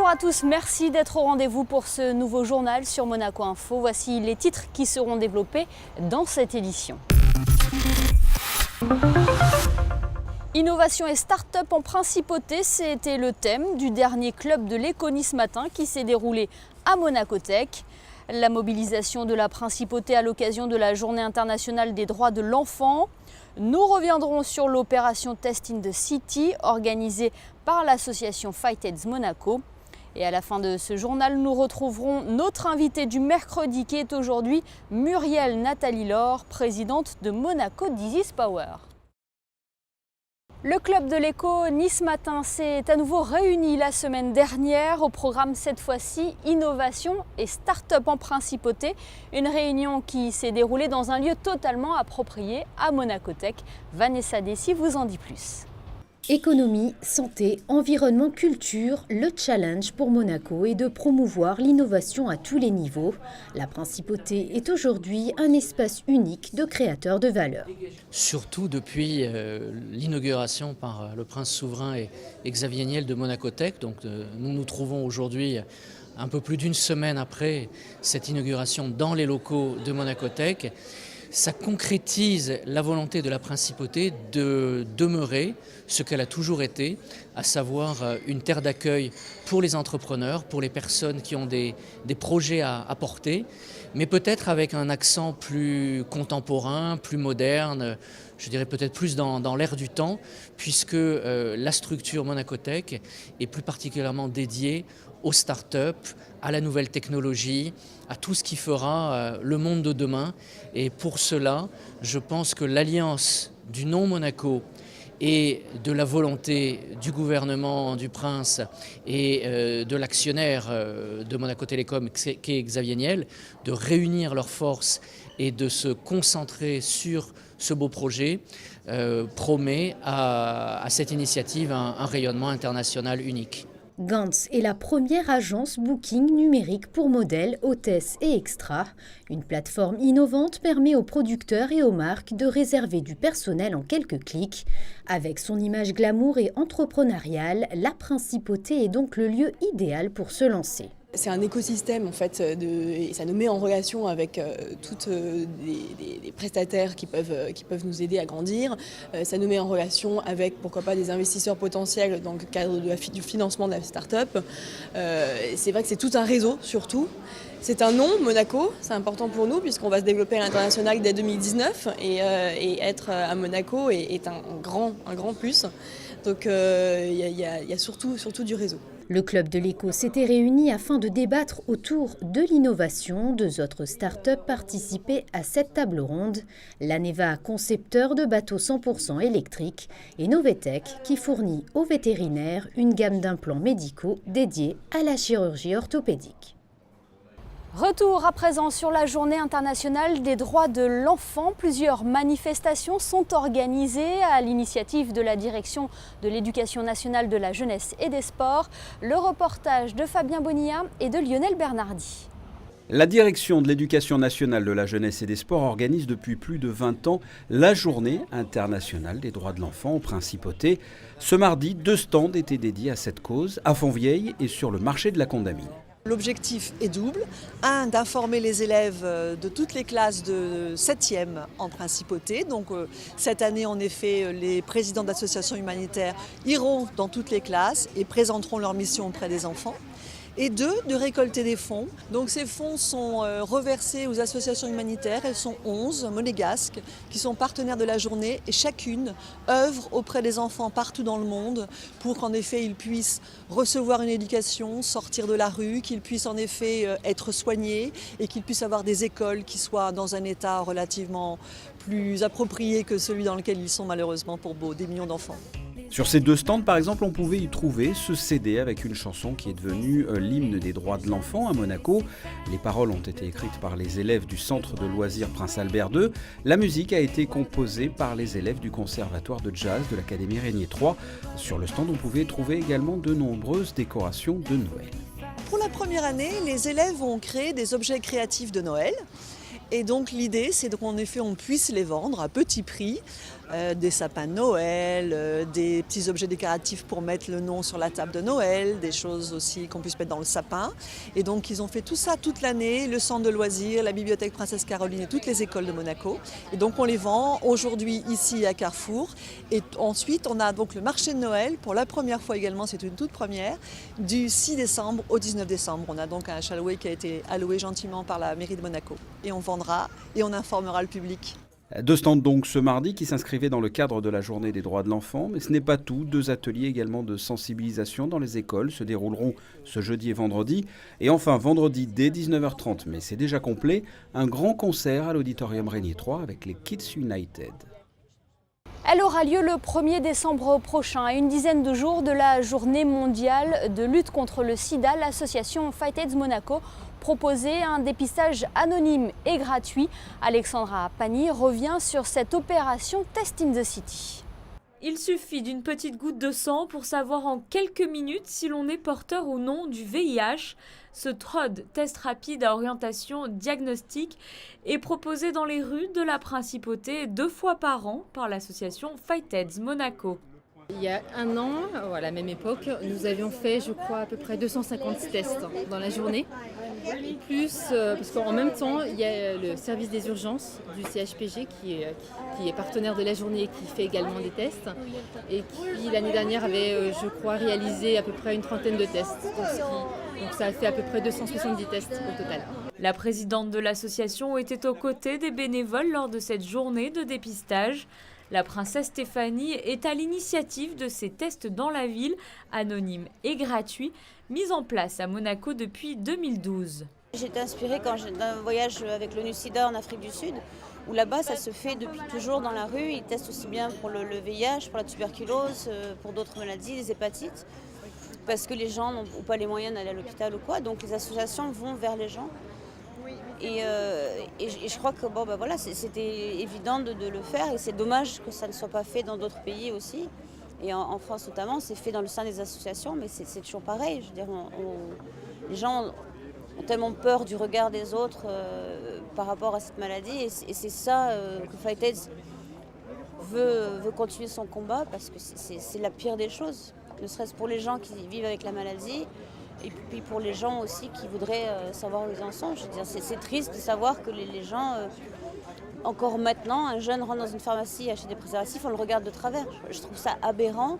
à tous, merci d'être au rendez-vous pour ce nouveau journal sur Monaco Info. Voici les titres qui seront développés dans cette édition. Innovation et start-up en principauté, c'était le thème du dernier club de l'économie ce matin qui s'est déroulé à Monaco Tech. La mobilisation de la principauté à l'occasion de la Journée internationale des droits de l'enfant. Nous reviendrons sur l'opération Test in the City organisée par l'association Fight AIDS Monaco. Et à la fin de ce journal, nous retrouverons notre invitée du mercredi qui est aujourd'hui Muriel Nathalie Laure, présidente de Monaco Disease Power. Le club de l'éco Nice Matin s'est à nouveau réuni la semaine dernière. Au programme cette fois-ci, innovation et start-up en principauté. Une réunion qui s'est déroulée dans un lieu totalement approprié à Monaco Tech. Vanessa Dessy vous en dit plus. Économie, santé, environnement, culture, le challenge pour Monaco est de promouvoir l'innovation à tous les niveaux. La principauté est aujourd'hui un espace unique de créateurs de valeur. Surtout depuis l'inauguration par le prince souverain et Xavier Niel de Monaco Tech. Donc, nous nous trouvons aujourd'hui un peu plus d'une semaine après cette inauguration dans les locaux de Monaco Tech. Ça concrétise la volonté de la principauté de demeurer ce qu'elle a toujours été, à savoir une terre d'accueil pour les entrepreneurs, pour les personnes qui ont des projets à porter, mais peut-être avec un accent plus contemporain, plus moderne, je dirais peut-être plus dans l'air du temps, puisque la structure Monaco Tech est plus particulièrement dédiée aux start-up, à la nouvelle technologie, à tout ce qui fera le monde de demain. Et pour cela, je pense que l'alliance du nom Monaco et de la volonté du gouvernement, du prince et de l'actionnaire de Monaco Télécom, qui est Xavier Niel, de réunir leurs forces et de se concentrer sur ce beau projet, promet à cette initiative un rayonnement international unique. Gantz est la première agence booking numérique pour modèles, hôtesses et extras. Une plateforme innovante permet aux producteurs et aux marques de réserver du personnel en quelques clics. Avec son image glamour et entrepreneuriale, la principauté est donc le lieu idéal pour se lancer. C'est un écosystème en fait, et ça nous met en relation avec toutes des prestataires qui peuvent nous aider à grandir. Ça nous met en relation avec pourquoi pas des investisseurs potentiels dans le cadre du financement de la start-up. C'est vrai que c'est tout un réseau surtout. C'est un nom, Monaco, c'est important pour nous puisqu'on va se développer à l'international dès 2019 et être à Monaco est un grand plus. Donc il y a surtout du réseau. Le club de l'éco s'était réuni afin de débattre autour de l'innovation. 2 autres start-up participaient à cette table ronde. L'Aneva, concepteur de bateaux 100% électriques, et Novetech, qui fournit aux vétérinaires une gamme d'implants médicaux dédiés à la chirurgie orthopédique. Retour à présent sur la Journée internationale des droits de l'enfant. Plusieurs manifestations sont organisées à l'initiative de la Direction de l'Éducation nationale de la jeunesse et des sports. Le reportage de Fabien Bonilla et de Lionel Bernardi. La Direction de l'Éducation nationale de la jeunesse et des sports organise depuis plus de 20 ans la Journée internationale des droits de l'enfant en principauté. Ce mardi, 2 stands étaient dédiés à cette cause, à Fontvieille et sur le marché de la Condamine. L'objectif est double. Un, d'informer les élèves de toutes les classes de 7e en principauté. Donc cette année, en effet, les présidents d'associations humanitaires iront dans toutes les classes et présenteront leur mission auprès des enfants. Et 2, de récolter des fonds. Donc ces fonds sont reversés aux associations humanitaires. Elles sont 11 monégasques qui sont partenaires de la journée et chacune œuvre auprès des enfants partout dans le monde pour qu'en effet ils puissent recevoir une éducation, sortir de la rue, qu'ils puissent en effet être soignés et qu'ils puissent avoir des écoles qui soient dans un état relativement plus approprié que celui dans lequel ils sont malheureusement pour des millions d'enfants. Sur ces 2 stands, par exemple, on pouvait y trouver ce CD avec une chanson qui est devenue l'hymne des droits de l'enfant à Monaco. Les paroles ont été écrites par les élèves du centre de loisirs Prince Albert II. La musique a été composée par les élèves du conservatoire de jazz de l'Académie Régnier III. Sur le stand, on pouvait trouver également de nombreuses décorations de Noël. Pour la première année, les élèves ont créé des objets créatifs de Noël. Et donc l'idée, c'est qu'en effet, on puisse les vendre à petit prix des sapins de Noël, des petits objets décoratifs pour mettre le nom sur la table de Noël, des choses aussi qu'on puisse mettre dans le sapin. Et donc ils ont fait tout ça toute l'année, le centre de loisirs, la bibliothèque Princesse Caroline et toutes les écoles de Monaco. Et donc on les vend aujourd'hui ici à Carrefour. Et ensuite on a donc le marché de Noël, pour la première fois également, c'est une toute première, du 6 décembre au 19 décembre. On a donc un chalouet qui a été alloué gentiment par la mairie de Monaco. Et on vendra et on informera le public. 2 stands donc ce mardi qui s'inscrivaient dans le cadre de la journée des droits de l'enfant, mais ce n'est pas tout. 2 ateliers également de sensibilisation dans les écoles se dérouleront ce jeudi et vendredi. Et enfin vendredi dès 19h30, mais c'est déjà complet, un grand concert à l'auditorium Régnier 3 avec les Kids United. Elle aura lieu le 1er décembre prochain. À une dizaine de jours de la journée mondiale de lutte contre le sida, l'association Fight AIDS Monaco proposait un dépistage anonyme et gratuit. Alexandra Pani revient sur cette opération Test in the City. Il suffit d'une petite goutte de sang pour savoir en quelques minutes si l'on est porteur ou non du VIH. Ce TROD, test rapide à orientation diagnostique, est proposé dans les rues de la Principauté 2 fois par an par l'association Fight AIDS Monaco. Il y a un an, à la même époque, nous avions fait, je crois, à peu près 250 tests dans la journée. Plus, parce qu'en même temps, il y a le service des urgences du CHPG qui est partenaire de la journée et qui fait également des tests. Et qui, l'année dernière, avait, je crois, réalisé à peu près une trentaine de tests. Donc ça a fait à peu près 270 tests au total. La présidente de l'association était aux côtés des bénévoles lors de cette journée de dépistage. La princesse Stéphanie est à l'initiative de ces tests dans la ville, anonymes et gratuits, mis en place à Monaco depuis 2012. J'ai été inspirée d'un voyage avec l'ONU-SIDA en Afrique du Sud, où là-bas ça se fait depuis toujours dans la rue. Ils testent aussi bien pour le VIH, pour la tuberculose, pour d'autres maladies, les hépatites, parce que les gens n'ont pas les moyens d'aller à l'hôpital ou quoi. Donc les associations vont vers les gens. Et je crois que voilà, c'était évident de le faire et c'est dommage que ça ne soit pas fait dans d'autres pays aussi. Et en France notamment, c'est fait dans le sein des associations, mais c'est toujours pareil. Je veux dire, les gens ont tellement peur du regard des autres par rapport à cette maladie et c'est ça que Fight AIDS veut continuer son combat parce que c'est la pire des choses, ne serait-ce pour les gens qui vivent avec la maladie. Et puis pour les gens aussi qui voudraient savoir où ils en sont. Je veux dire, c'est triste de savoir que les gens, encore maintenant, un jeune rentre dans une pharmacie acheter des préservatifs, on le regarde de travers. Je trouve ça aberrant.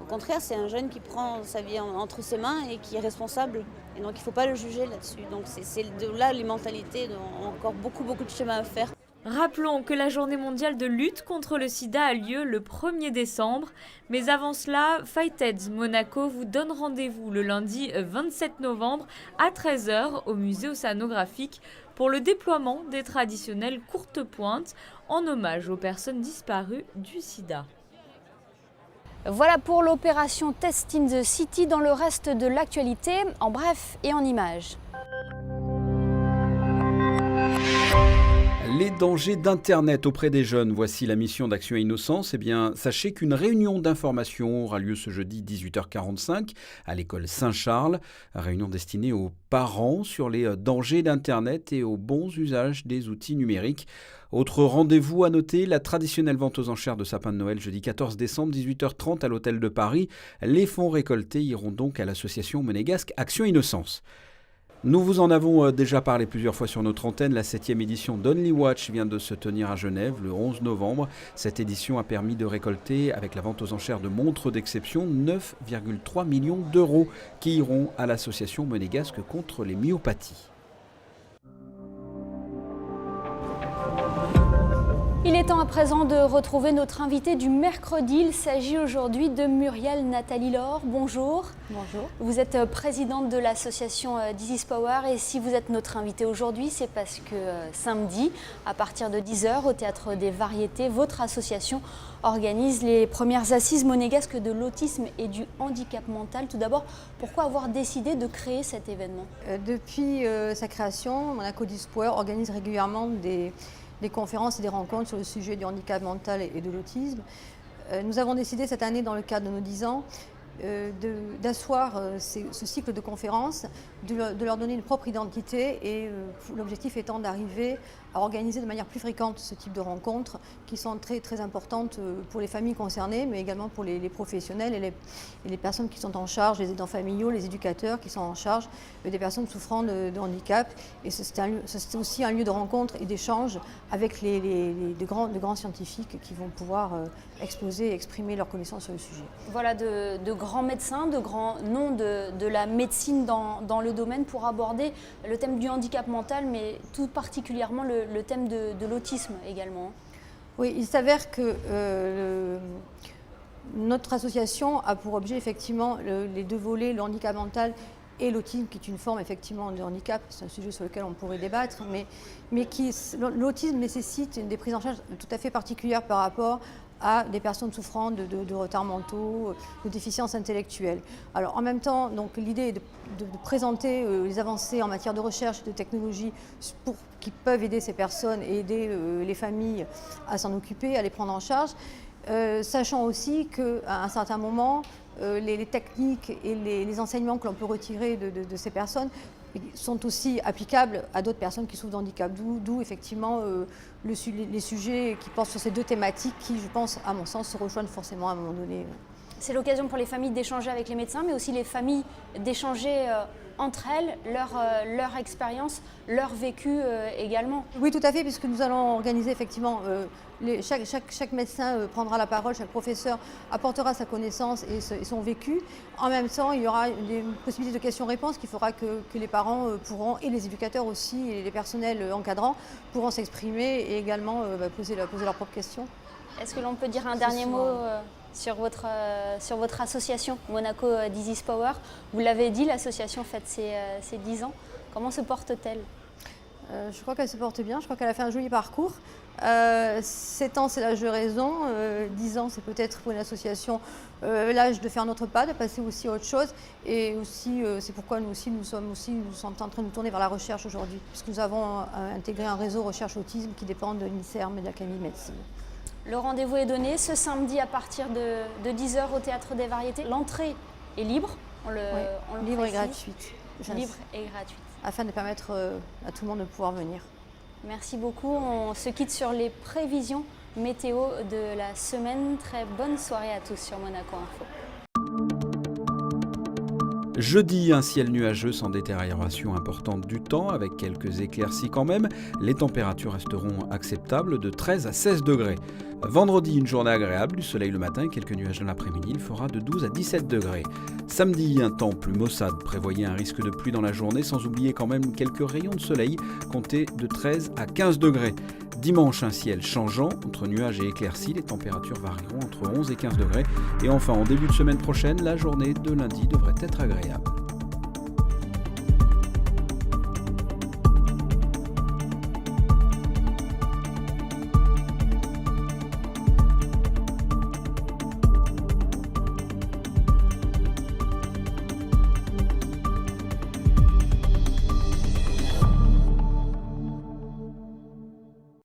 Au contraire, c'est un jeune qui prend sa vie entre ses mains et qui est responsable. Et donc il ne faut pas le juger là-dessus. Donc c'est de là les mentalités ont encore beaucoup de chemin à faire. Rappelons que la journée mondiale de lutte contre le sida a lieu le 1er décembre. Mais avant cela, Fight AIDS Monaco vous donne rendez-vous le lundi 27 novembre à 13h au musée océanographique pour le déploiement des traditionnelles courtes pointes en hommage aux personnes disparues du sida. Voilà pour l'opération Test in the City. Dans le reste de l'actualité, en bref et en images. Les dangers d'Internet auprès des jeunes, voici la mission d'Action Innocence. Eh bien, sachez qu'une réunion d'information aura lieu ce jeudi 18h45 à l'école Saint-Charles. Réunion destinée aux parents sur les dangers d'Internet et aux bons usages des outils numériques. Autre rendez-vous à noter, la traditionnelle vente aux enchères de sapins de Noël jeudi 14 décembre 18h30 à l'hôtel de Paris. Les fonds récoltés iront donc à l'association monégasque Action Innocence. Nous vous en avons déjà parlé plusieurs fois sur notre antenne. La 7e édition d'Only Watch vient de se tenir à Genève le 11 novembre. Cette édition a permis de récolter, avec la vente aux enchères de montres d'exception, 9,3 millions d'euros qui iront à l'association monégasque contre les myopathies. Il est temps à présent de retrouver notre invité du mercredi. Il s'agit aujourd'hui de Muriel Nathalie Laure. Bonjour. Bonjour. Vous êtes présidente de l'association This is Power et si vous êtes notre invitée aujourd'hui, c'est parce que samedi, à partir de 10h, au Théâtre des Variétés, votre association organise les premières assises monégasques de l'autisme et du handicap mental. Tout d'abord, pourquoi avoir décidé de créer cet événement ? Depuis sa création, Monaco This is Power organise régulièrement des conférences et des rencontres sur le sujet du handicap mental et de l'autisme. Nous avons décidé cette année, dans le cadre de nos 10 ans, d'asseoir ce cycle de conférences, de leur donner une propre identité et l'objectif étant d'arriver à organiser de manière plus fréquente ce type de rencontres qui sont très, très importantes pour les familles concernées, mais également pour les professionnels et les personnes qui sont en charge, les aidants familiaux, les éducateurs qui sont en charge des personnes souffrant de handicap. Et c'est aussi un lieu de rencontre et d'échange avec de grands scientifiques qui vont pouvoir exposer et exprimer leurs connaissances sur le sujet. Voilà de grands médecins, de grands noms de la médecine dans le domaine pour aborder le thème du handicap mental, mais tout particulièrement le thème de l'autisme également. Oui, il s'avère que notre association a pour objet effectivement les deux volets, le handicap mental et l'autisme, qui est une forme effectivement de handicap. C'est un sujet sur lequel on pourrait débattre, mais l'autisme nécessite des prises en charge tout à fait particulières par rapport à des personnes souffrant de retards mentaux, de déficiences intellectuelles. Alors en même temps, l'idée est de présenter les avancées en matière de recherche et de technologie qui peuvent aider ces personnes et aider les familles à s'en occuper, à les prendre en charge, sachant aussi qu'à un certain moment, les techniques et les enseignements que l'on peut retirer de ces personnes sont aussi applicables à d'autres personnes qui souffrent de handicap, d'où effectivement les sujets qui portent sur ces deux thématiques qui, je pense, à mon sens, se rejoignent forcément à un moment donné. C'est l'occasion pour les familles d'échanger avec les médecins, mais aussi les familles d'échanger entre elles leur expérience, leur vécu également. Oui, tout à fait, puisque nous allons organiser effectivement, chaque médecin prendra la parole, chaque professeur apportera sa connaissance et son vécu. En même temps, il y aura des possibilités de questions-réponses qui fera que les parents pourront, et les éducateurs aussi, et les personnels encadrants pourront s'exprimer et également poser leurs propres questions. Est-ce que l'on peut dire un dernier mot sur votre association Monaco Disease Power? Vous l'avez dit, l'association fête ses 10 ans. Comment se porte-t-elle? Je crois qu'elle se porte bien, je crois qu'elle a fait un joli parcours. 7 ans, c'est l'âge de raison. 10 ans, c'est peut-être pour une association l'âge de faire notre pas, de passer aussi à autre chose. Et aussi, c'est pourquoi nous sommes en train de nous tourner vers la recherche aujourd'hui, puisque nous avons intégré un réseau recherche autisme qui dépend de l'INSERM et de l'Académie de médecine. Le rendez-vous est donné ce samedi à partir de 10h au Théâtre des Variétés. L'entrée est libre, libre et gratuite. Libre et gratuite. Afin de permettre à tout le monde de pouvoir venir. Merci beaucoup. On se quitte sur les prévisions météo de la semaine. Très bonne soirée à tous sur Monaco Info. Jeudi, un ciel nuageux sans détérioration importante du temps, avec quelques éclaircies quand même. Les températures resteront acceptables de 13 à 16 degrés. Vendredi, une journée agréable, du soleil le matin et quelques nuages dans l'après-midi. Il fera de 12 à 17 degrés. Samedi, un temps plus maussade. Prévoyez un risque de pluie dans la journée, sans oublier quand même quelques rayons de soleil, comptez de 13 à 15 degrés. Dimanche, un ciel changeant, entre nuages et éclaircies, les températures varieront entre 11 et 15 degrés. Et enfin, en début de semaine prochaine, la journée de lundi devrait être agréable.